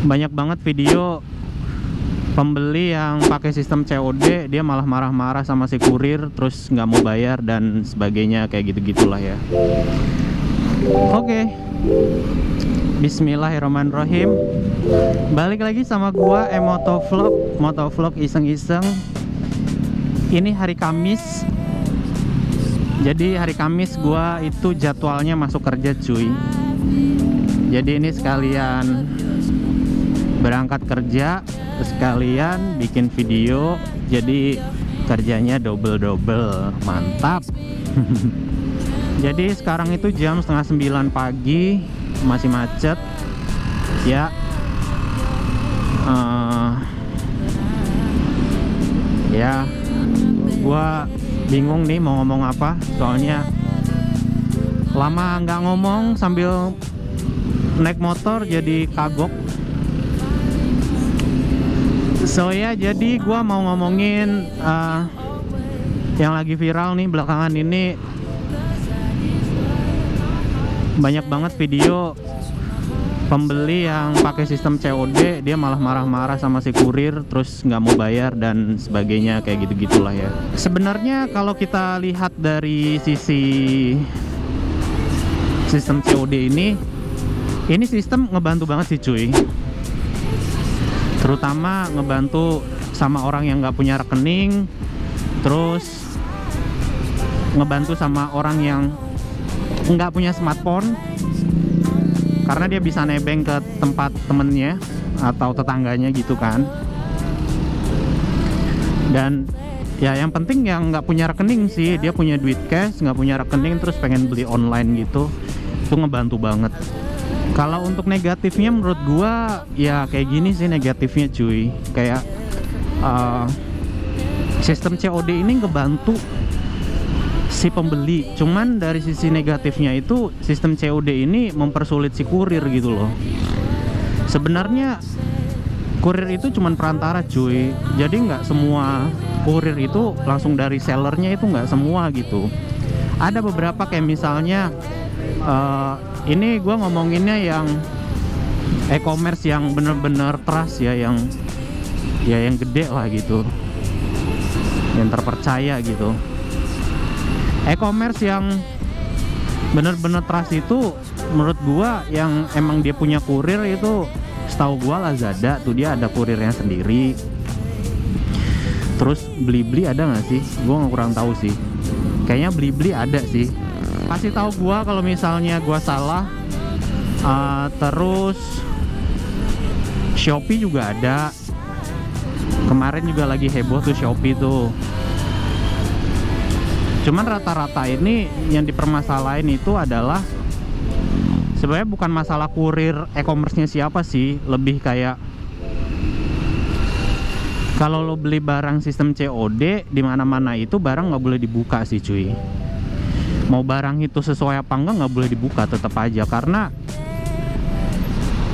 Banyak banget video pembeli yang pakai sistem COD, dia malah marah-marah sama si kurir, terus nggak mau bayar dan sebagainya, kayak gitu-gitulah ya. Oke. Bismillahirrahmanirrahim. Balik lagi sama gua motovlog iseng-iseng. Ini hari Kamis. Jadi hari Kamis gua itu jadwalnya masuk kerja, cuy. Jadi ini sekalian berangkat kerja, sekalian bikin video. Jadi kerjanya double, mantap. Jadi sekarang itu jam setengah 9 pagi, masih macet ya. Ya gua bingung nih mau ngomong apa, soalnya lama nggak ngomong sambil naik motor jadi kagok. So ya, jadi gua mau ngomongin yang lagi viral nih belakangan ini. Banyak banget video pembeli yang pakai sistem COD, dia malah marah-marah sama si kurir, terus nggak mau bayar dan sebagainya, kayak gitu-gitulah ya. Sebenarnya kalau kita lihat dari sisi sistem COD ini sistem ngebantu banget sih, cuy. Terutama ngebantu sama orang yang nggak punya rekening, terus ngebantu sama orang yang nggak punya smartphone, karena dia bisa nebeng ke tempat temennya atau tetangganya gitu kan. Dan ya yang penting yang nggak punya rekening sih, dia punya duit cash, nggak punya rekening, terus pengen beli online gitu, itu ngebantu banget. Kalau untuk negatifnya menurut gua ya kayak gini sih negatifnya, cuy. Kayak sistem COD ini ngebantu si pembeli, cuman dari sisi negatifnya itu sistem COD ini mempersulit si kurir gitu loh. Sebenarnya kurir itu cuman perantara, cuy. Jadi nggak semua kurir itu langsung dari sellernya, itu nggak semua gitu. Ada beberapa kayak misalnya ini gue ngomonginnya yang e-commerce yang bener-bener trust ya, yang gede lah gitu, yang terpercaya gitu. E-commerce yang bener-bener trust itu menurut gua yang emang dia punya kurir itu, setahu gua Lazada tuh dia ada kurirnya sendiri. Terus Blibli ada nggak sih? Gua kurang tahu sih. Kayaknya Blibli ada sih. Kasih tahu gua kalau misalnya gua salah. Terus Shopee juga ada. Kemarin juga lagi heboh tuh Shopee tuh. Cuman rata-rata ini yang dipermasalahin itu adalah sebenarnya bukan masalah kurir e-commerce-nya siapa sih, lebih kayak kalau lo beli barang sistem COD di mana-mana itu barang nggak boleh dibuka sih, cuy. Mau barang itu sesuai apa enggak nggak boleh dibuka tetap aja, karena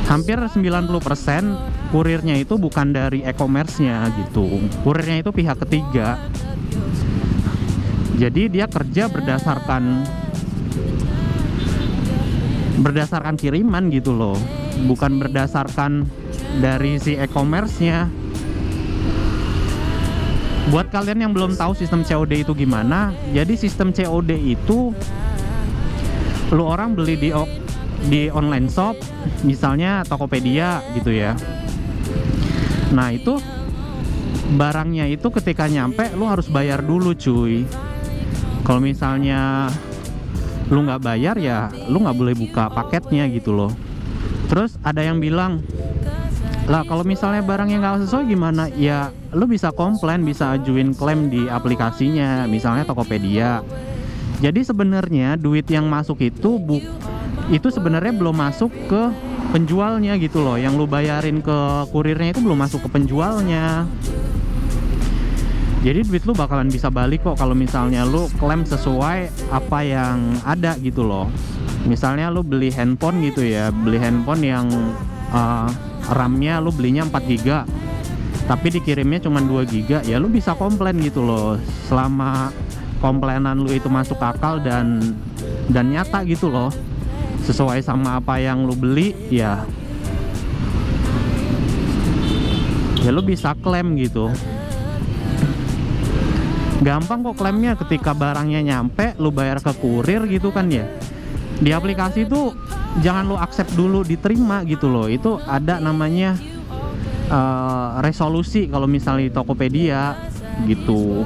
hampir 90% kurirnya itu bukan dari e-commerce-nya gitu. Kurirnya itu pihak ketiga. Jadi dia kerja berdasarkan kiriman gitu loh, bukan berdasarkan dari si e-commerce-nya. Buat kalian yang belum tahu sistem COD itu gimana, jadi sistem COD itu lu orang beli di online shop, misalnya Tokopedia gitu ya. Nah itu barangnya itu ketika nyampe lu harus bayar dulu, cuy. Kalau misalnya lu nggak bayar ya lu nggak boleh buka paketnya gitu loh. Terus ada yang bilang, lah kalau misalnya barangnya nggak sesuai gimana? Ya lu bisa komplain, bisa ajuin klaim di aplikasinya, misalnya Tokopedia. Jadi sebenarnya duit yang masuk itu sebenarnya belum masuk ke penjualnya gitu loh. Yang lu bayarin ke kurirnya itu belum masuk ke penjualnya. Jadi duit lu bakalan bisa balik kok kalau misalnya lu klaim sesuai apa yang ada gitu loh. Misalnya lu beli handphone gitu ya, beli handphone yang RAM-nya lu belinya 4 GB tapi dikirimnya cuma 2 GB, ya lu bisa komplain gitu loh. Selama komplainan lu itu masuk akal dan nyata gitu loh, sesuai sama apa yang lu beli, ya ya lu bisa klaim gitu. Gampang kok klaimnya, ketika barangnya nyampe lu bayar ke kurir gitu kan ya. Di aplikasi tuh jangan lu accept dulu diterima gitu loh. Itu ada namanya resolusi kalau misalnya di Tokopedia gitu.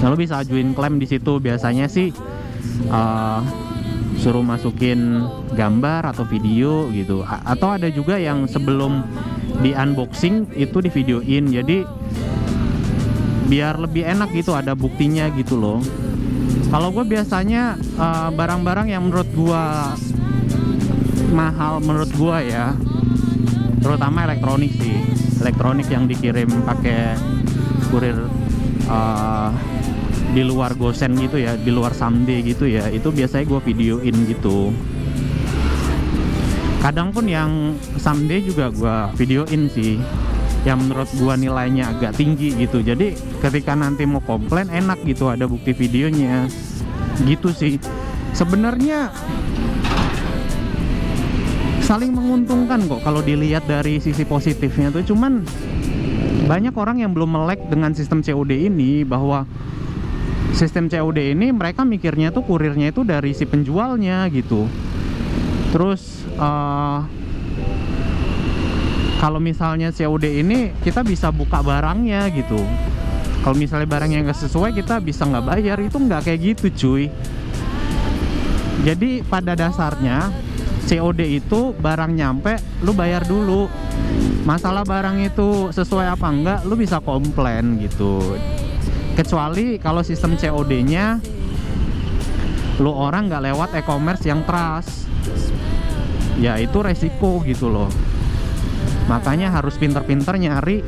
Nah, lu bisa ajuin klaim di situ. Biasanya sih suruh masukin gambar atau video gitu. Atau ada juga yang sebelum di unboxing itu di videoin. Jadi biar lebih enak gitu, ada buktinya gitu loh. Kalau gue biasanya barang-barang yang menurut gue mahal, menurut gue ya, terutama elektronik sih, elektronik yang dikirim pakai kurir di luar Gosen gitu ya, di luar Someday gitu ya, itu biasanya gue videoin gitu. Kadang pun yang Someday juga gue videoin sih, yang menurut gua nilainya agak tinggi gitu. Jadi ketika nanti mau komplain enak gitu, ada bukti videonya gitu sih. Sebenarnya saling menguntungkan kok kalau dilihat dari sisi positifnya tuh. Cuman banyak orang yang belum melek dengan sistem COD ini, bahwa sistem COD ini mereka mikirnya tuh kurirnya itu dari si penjualnya gitu. Terus kalau misalnya COD ini kita bisa buka barangnya gitu. Kalau misalnya barangnya nggak sesuai, kita bisa nggak bayar. Itu nggak kayak gitu cuy. Jadi pada dasarnya COD itu barang nyampe lu bayar dulu. Masalah barang itu sesuai apa enggak, lu bisa komplain gitu. Kecuali kalau sistem COD-nya lu orang nggak lewat e-commerce yang trust, ya itu resiko gitu loh. Makanya harus pinter-pinter nyari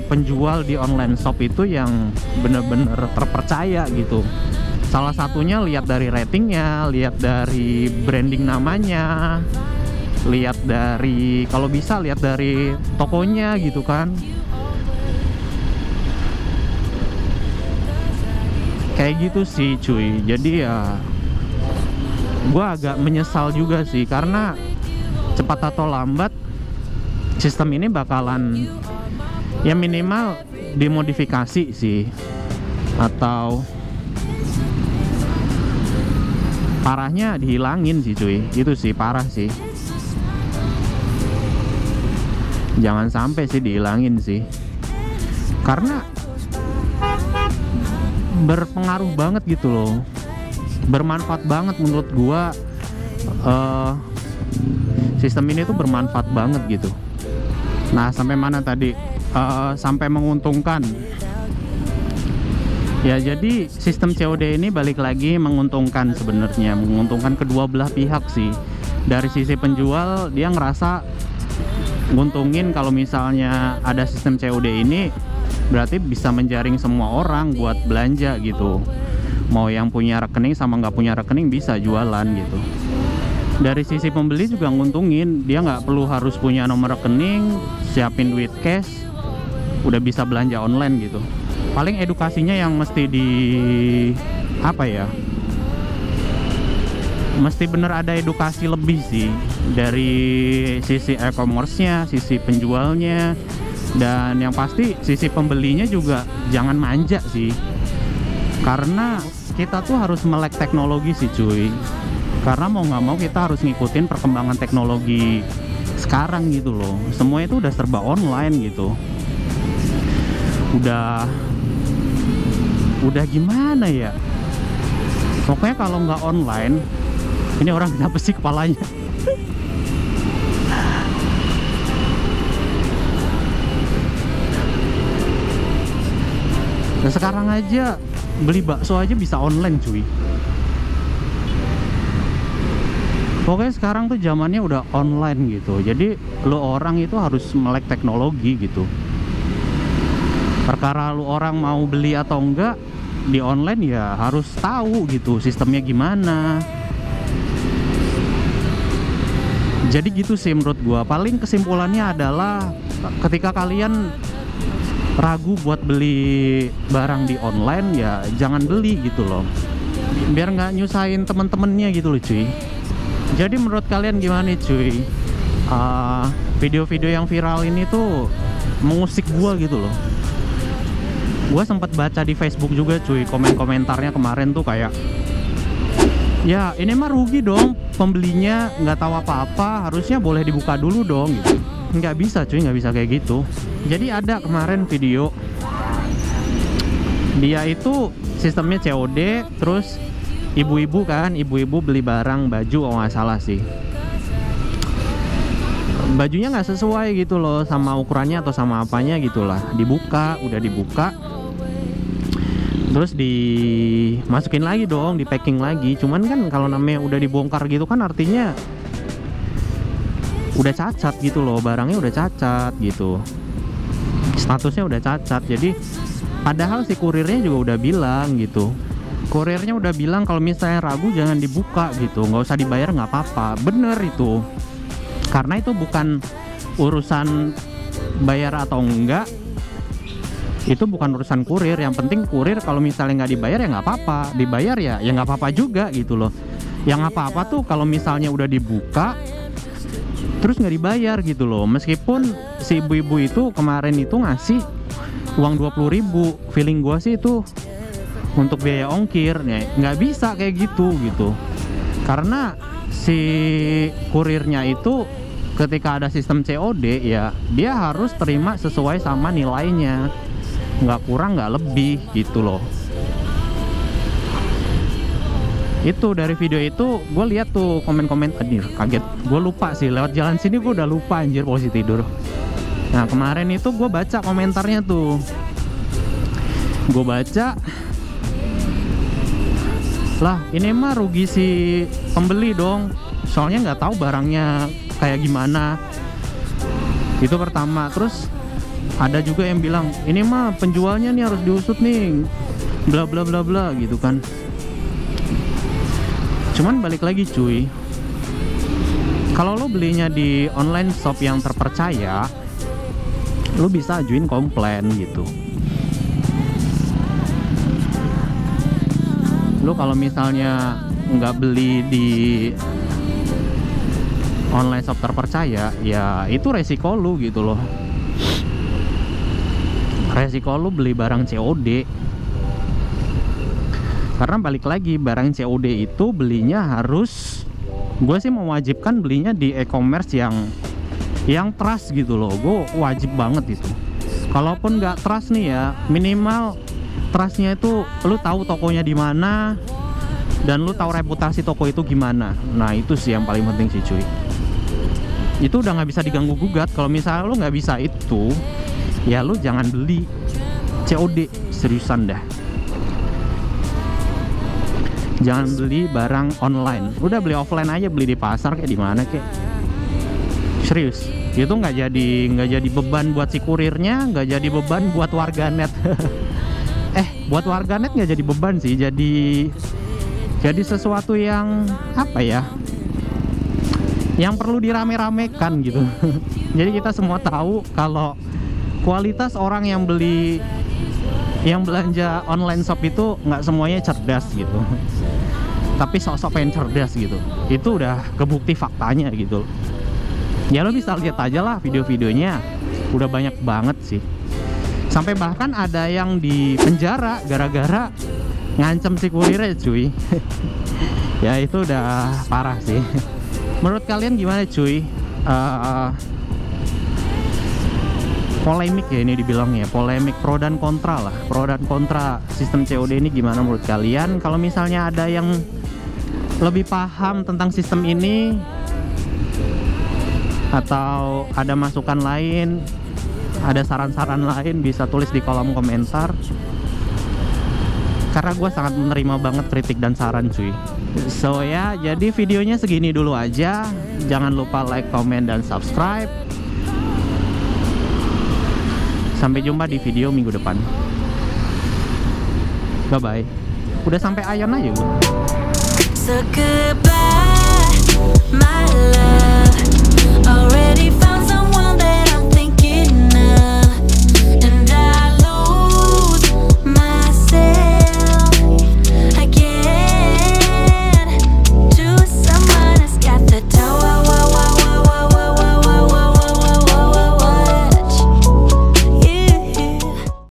penjual di online shop itu yang bener-bener terpercaya gitu. Salah satunya lihat dari ratingnya, lihat dari branding namanya, lihat dari, kalau bisa lihat dari tokonya gitu kan. Kayak gitu sih cuy. Jadi ya gua agak menyesal juga sih, karena cepat atau lambat sistem ini bakalan ya minimal dimodifikasi sih, atau parahnya dihilangin sih cuy. Itu sih parah sih, jangan sampai sih dihilangin sih, karena berpengaruh banget gitu loh, bermanfaat banget menurut gua. Sistem ini tuh bermanfaat banget gitu. Nah, sampai mana tadi? Sampai menguntungkan. Ya, jadi sistem COD ini balik lagi menguntungkan sebenarnya, menguntungkan kedua belah pihak sih. Dari sisi penjual, dia ngerasa nguntungin kalau misalnya ada sistem COD ini, berarti bisa menjaring semua orang buat belanja gitu. Mau yang punya rekening sama nggak punya rekening bisa jualan gitu. Dari sisi pembeli juga nguntungin, dia nggak perlu harus punya nomor rekening, siapin duit cash, udah bisa belanja online gitu. Paling edukasinya yang mesti di apa ya, mesti bener ada edukasi lebih sih dari sisi e-commerce-nya, sisi penjualnya, dan yang pasti sisi pembelinya juga jangan manja sih, karena kita tuh harus melek teknologi sih cuy. Karena mau nggak mau kita harus ngikutin perkembangan teknologi sekarang gitu loh. Semua itu udah serba online gitu. Udah gimana ya? Pokoknya kalau nggak online, ini orang kenapa sih kepalanya? Nah, sekarang aja beli bakso aja bisa online cuy. Pokoknya sekarang tuh zamannya udah online gitu. Jadi lo orang itu harus melek teknologi gitu. Perkara lo orang mau beli atau enggak di online, ya harus tahu gitu sistemnya gimana. Jadi gitu sih menurut gua. Paling kesimpulannya adalah ketika kalian ragu buat beli barang di online, ya jangan beli gitu loh. Biar nggak nyusahin temen-temennya gitu loh cuy. Jadi menurut kalian gimana nih cuy? Video-video yang viral ini tuh mengusik gua gitu loh. Gua sempat baca di Facebook juga cuy, komentarnya kemarin tuh kayak, ya ini mah rugi dong, pembelinya nggak tahu apa-apa, harusnya boleh dibuka dulu dong gitu. Nggak bisa cuy, nggak bisa kayak gitu. Jadi ada kemarin video, dia itu sistemnya COD, terus ibu-ibu beli barang baju, oh nggak salah sih, bajunya nggak sesuai gitu loh sama ukurannya atau sama apanya gitulah. Udah dibuka, terus dimasukin lagi dong, di packing lagi. Cuman kan kalau namanya udah dibongkar gitu kan artinya udah cacat gitu loh, barangnya udah cacat gitu, statusnya udah cacat. Jadi padahal si kurirnya juga udah bilang gitu, kurirnya udah bilang kalau misalnya ragu jangan dibuka gitu, nggak usah dibayar nggak apa-apa. Bener itu, karena itu bukan urusan bayar atau enggak, itu bukan urusan kurir. Yang penting kurir kalau misalnya nggak dibayar ya nggak apa-apa, dibayar ya nggak apa-apa juga gitu loh. Yang apa-apa tuh kalau misalnya udah dibuka terus nggak dibayar gitu loh. Meskipun si ibu-ibu itu kemarin itu ngasih uang 20.000, feeling gua sih itu untuk biaya ongkir, ya nggak bisa kayak gitu. Karena si kurirnya itu ketika ada sistem COD ya dia harus terima sesuai sama nilainya, nggak kurang nggak lebih gitu loh. Itu dari video itu gue lihat tuh komen-komen, anjir kaget, gue lupa sih lewat jalan sini, gue udah lupa anjir posisi tidur. Nah kemarin itu gue baca komentarnya tuh, gue baca lah, ini mah rugi si pembeli dong, soalnya nggak tahu barangnya kayak gimana. Itu pertama. Terus ada juga yang bilang ini mah penjualnya nih harus diusut nih, bla bla bla bla gitu kan. Cuman balik lagi cuy, kalau lo belinya di online shop yang terpercaya, lo bisa ajuin komplain gitu. Lo kalau misalnya nggak beli di online shop terpercaya, ya itu resiko lo gitu loh. Resiko lo beli barang COD. Karena balik lagi, barang COD itu belinya harus, gue sih mewajibkan belinya di e-commerce yang trust gitu loh. Gue wajib banget itu. Kalaupun nggak trust nih ya, minimal trustnya itu lu tahu tokonya di mana dan lu tahu reputasi toko itu gimana. Nah itu sih yang paling penting sih cuy. Itu udah nggak bisa diganggu gugat. Kalau misalnya lu nggak bisa itu, ya lu jangan beli COD, seriusan dah. Jangan beli barang online, udah beli offline aja, beli di pasar kayak di mana kayak. Serius, itu nggak jadi beban buat si kurirnya, nggak jadi beban buat warganet. Buat warganet nggak jadi beban sih, jadi sesuatu yang apa ya, yang perlu dirame-ramekan gitu. Jadi kita semua tahu kalau kualitas orang yang belanja online shop itu nggak semuanya cerdas gitu, tapi sok-sok pengen cerdas gitu. Itu udah kebukti faktanya gitu. Ya lo bisa lihat aja lah video-videonya, udah banyak banget sih. Sampai bahkan ada yang di penjara gara-gara ngancem si kurirnya cuy. Ya itu udah parah sih. Menurut kalian gimana cuy? Polemik ya ini dibilangnya, polemik pro dan kontra lah, pro dan kontra sistem COD ini gimana menurut kalian? Kalau misalnya ada yang lebih paham tentang sistem ini atau ada masukan lain, ada saran-saran lain, bisa tulis di kolom komentar, karena gue sangat menerima banget kritik dan saran cuy. So ya, jadi videonya segini dulu aja. Jangan lupa like, comment, dan subscribe. Sampai jumpa di video minggu depan. Bye bye. Udah sampai Ayon aja gue. So goodbye, my love. Already found someone